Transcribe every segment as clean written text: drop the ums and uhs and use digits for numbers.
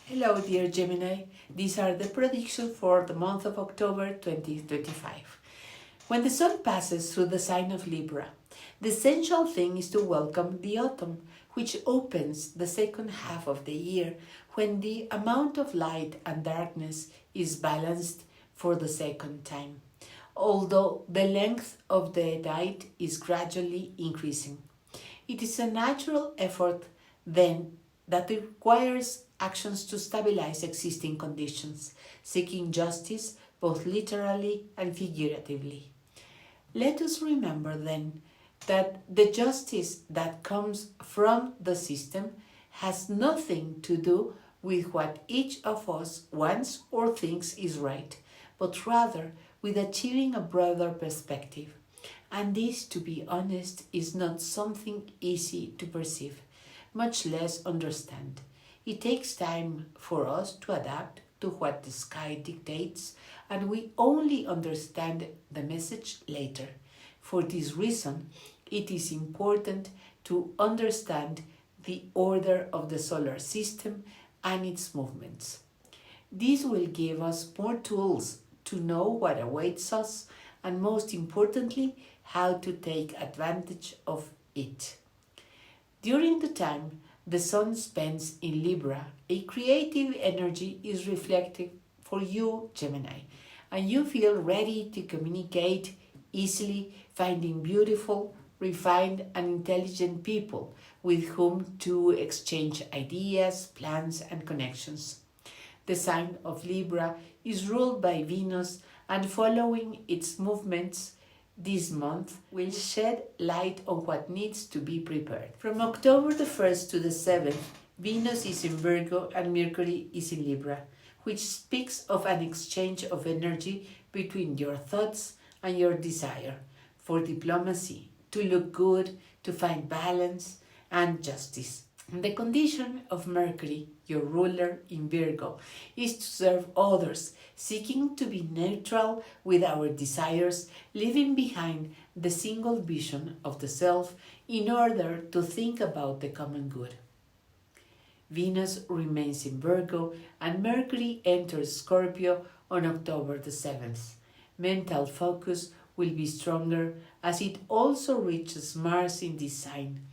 Hello dear Gemini, these are the predictions for the month of October 2025. When the Sun passes through the sign of Libra, the essential thing is to welcome the autumn, which opens the second half of the year when the amount of light and darkness is balanced for the second time, although the length of the night is gradually increasing. It is a natural effort then that requires actions to stabilize existing conditions, seeking justice both literally and figuratively. Let us remember then that the justice that comes from the system has nothing to do with what each of us wants or thinks is right, but rather with achieving a broader perspective. And this, to be honest, is not something easy to perceive, much less understand. It takes time for us to adapt to what the sky dictates, and we only understand the message later. For this reason, it is important to understand the order of the solar system and its movements. This will give us more tools to know what awaits us and, most importantly, how to take advantage of it. During the time the Sun spends in Libra, a creative energy is reflected for you, Gemini, and you feel ready to communicate easily, finding beautiful, refined, and intelligent people with whom to exchange ideas, plans, and connections. The sign of Libra is ruled by Venus, and following its movements this month will shed light on what needs to be prepared. From October the 1st to the 7th, Venus is in Virgo and Mercury is in Libra, which speaks of an exchange of energy between your thoughts and your desire for diplomacy, to look good, to find balance and justice. The condition of Mercury, your ruler in Virgo, is to serve others, seeking to be neutral with our desires, leaving behind the single vision of the self in order to think about the common good. Venus remains in Virgo and Mercury enters Scorpio on October the 7th. Mental focus will be stronger as it also reaches Mars in this sign,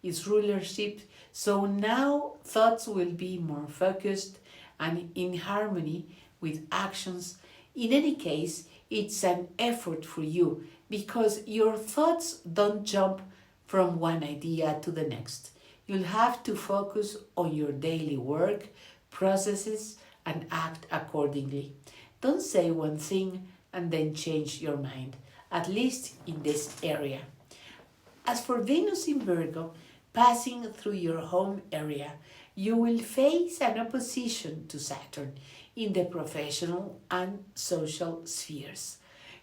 its rulership, so now thoughts will be more focused and in harmony with actions. In any case, it's an effort for you because your thoughts don't jump from one idea to the next. You'll have to focus on your daily work, processes, and act accordingly. Don't say one thing and then change your mind, at least in this area. As for Venus in Virgo, passing through your home area, you will face an opposition to Saturn in the professional and social spheres.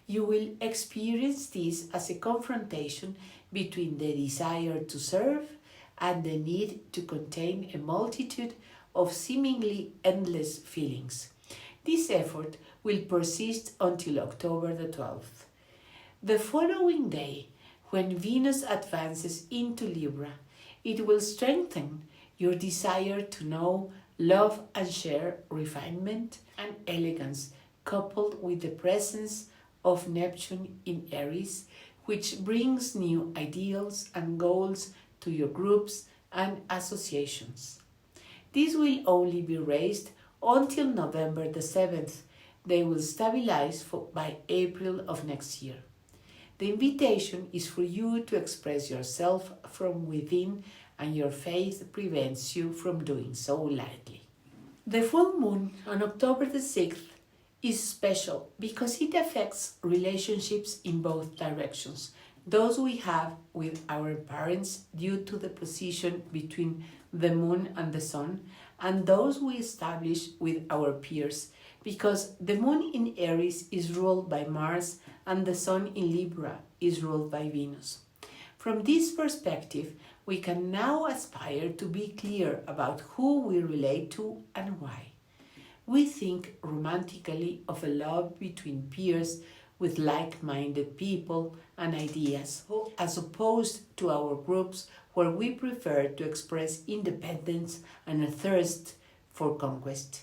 You will experience this as a confrontation between the desire to serve and the need to contain a multitude of seemingly endless feelings. This effort will persist until October the 12th. The following day, when Venus advances into Libra, it will strengthen your desire to know, love, and share refinement and elegance, coupled with the presence of Neptune in Aries, which brings new ideals and goals to your groups and associations. These will only be raised until November the 7th. They will stabilize by April of next year. The invitation is for you to express yourself from within, and your faith prevents you from doing so lightly. The full moon on October the 6th is special because it affects relationships in both directions. Those we have with our parents due to the position between the moon and the sun, and those we establish with our peers, because the moon in Aries is ruled by Mars and the sun in Libra is ruled by Venus. From this perspective, we can now aspire to be clear about who we relate to and why. We think romantically of a love between peers with like-minded people and ideas, as opposed to our groups where we prefer to express independence and a thirst for conquest.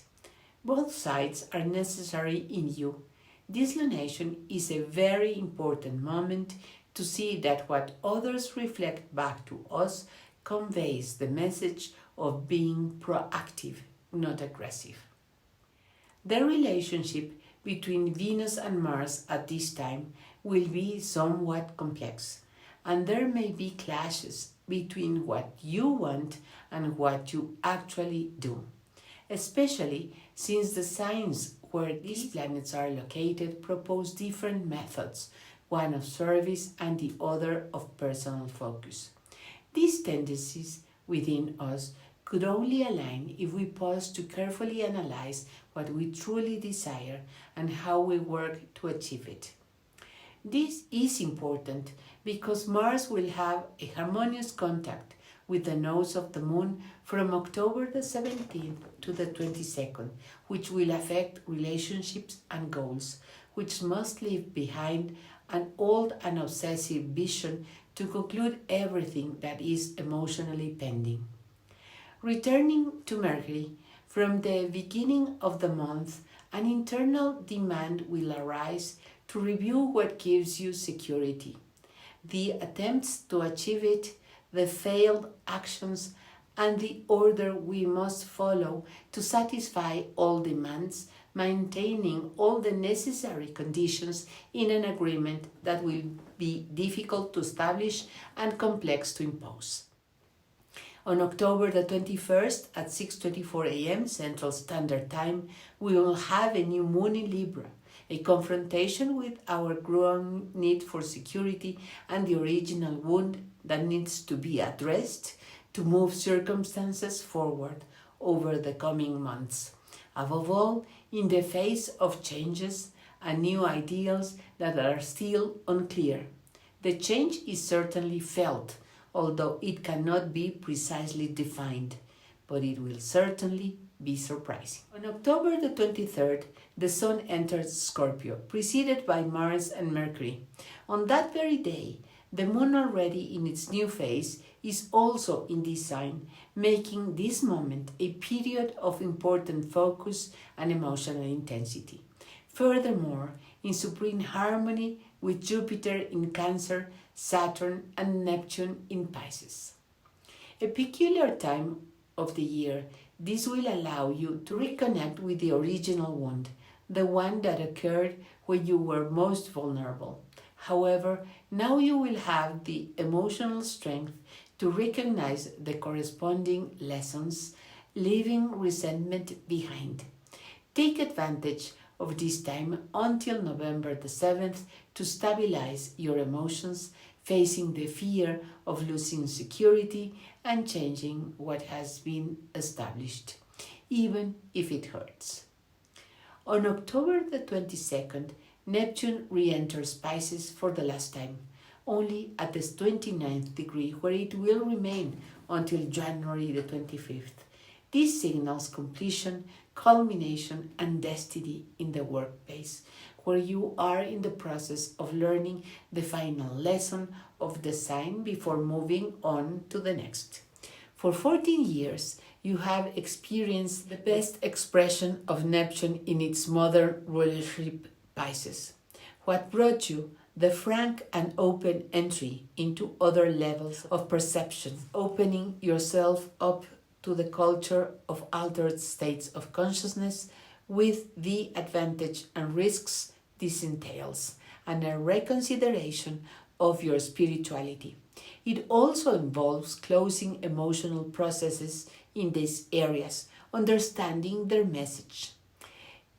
Both sides are necessary in you. This lunation is a very important moment to see that what others reflect back to us conveys the message of being proactive, not aggressive. The relationship between Venus and Mars at this time will be somewhat complex, and there may be clashes between what you want and what you actually do, especially since the signs where these planets are located propose different methods, one of service and the other of personal focus. These tendencies within us could only align if we pause to carefully analyze what we truly desire and how we work to achieve it. This is important because Mars will have a harmonious contact with the nodes of the Moon from October the 17th to the 22nd, which will affect relationships and goals, which must leave behind an old and obsessive vision to conclude everything that is emotionally pending. Returning to Mercury, from the beginning of the month, an internal demand will arise to review what gives you security, the attempts to achieve it, the failed actions, and the order we must follow to satisfy all demands, maintaining all the necessary conditions in an agreement that will be difficult to establish and complex to impose. On October the 21st at 6:24 a.m. Central Standard Time, we will have a new moon in Libra, a confrontation with our growing need for security and the original wound that needs to be addressed to move circumstances forward over the coming months. Above all, in the face of changes and new ideals that are still unclear. The change is certainly felt, although it cannot be precisely defined, but it will certainly be surprising. On October the 23rd, the Sun enters Scorpio, preceded by Mars and Mercury. On that very day, the Moon, already in its new phase, is also in this sign, making this moment a period of important focus and emotional intensity. Furthermore, in supreme harmony with Jupiter in Cancer, Saturn, and Neptune in Pisces. A peculiar time of the year, this will allow you to reconnect with the original wound, the one that occurred when you were most vulnerable. However, now you will have the emotional strength to recognize the corresponding lessons, leaving resentment behind. Take advantage of this time until November the 7th to stabilize your emotions, facing the fear of losing security and changing what has been established, even if it hurts. On October the 22nd, Neptune re-enters Pisces for the last time, only at the 29th degree, where it will remain until January the 25th. This signals completion, culmination, and destiny in the workplace, where you are in the process of learning the final lesson of the sign before moving on to the next. For 14 years, you have experienced the best expression of Neptune in its modern rulership, Pisces. What brought you the frank and open entry into other levels of perception, opening yourself up to the culture of altered states of consciousness with the advantage and risks this entails, and a reconsideration of your spirituality. It also involves closing emotional processes in these areas, understanding their message.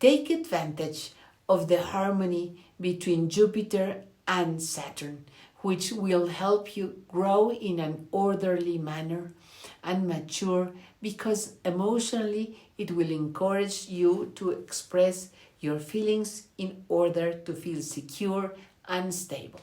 Take advantage of the harmony between Jupiter and Saturn, which will help you grow in an orderly manner and mature, because emotionally it will encourage you to express your feelings in order to feel secure and stable.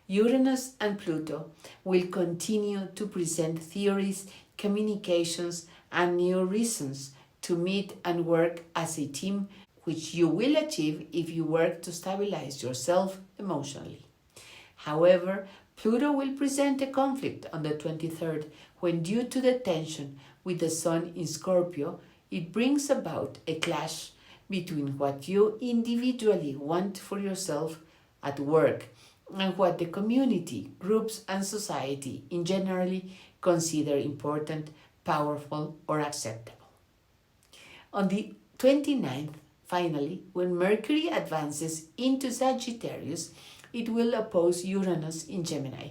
Uranus and Pluto will continue to present theories, communications, and new reasons to meet and work as a team, which you will achieve if you work to stabilize yourself emotionally. However, Pluto will present a conflict on the 23rd, when, due to the tension with the Sun in Scorpio, It brings about a clash between what you individually want for yourself at work and what the community, groups, and society in generally consider important, powerful, or acceptable. On the 29th, finally, when Mercury advances into Sagittarius, it will oppose Uranus in Gemini,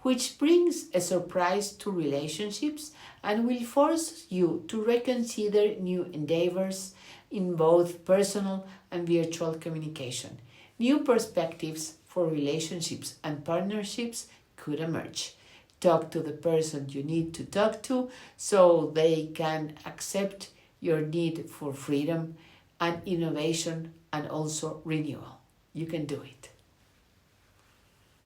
which brings a surprise to relationships and will force you to reconsider new endeavors in both personal and virtual communication. New perspectives for relationships and partnerships could emerge. Talk to the person you need to talk to so they can accept your need for freedom and innovation and also renewal. You can do it.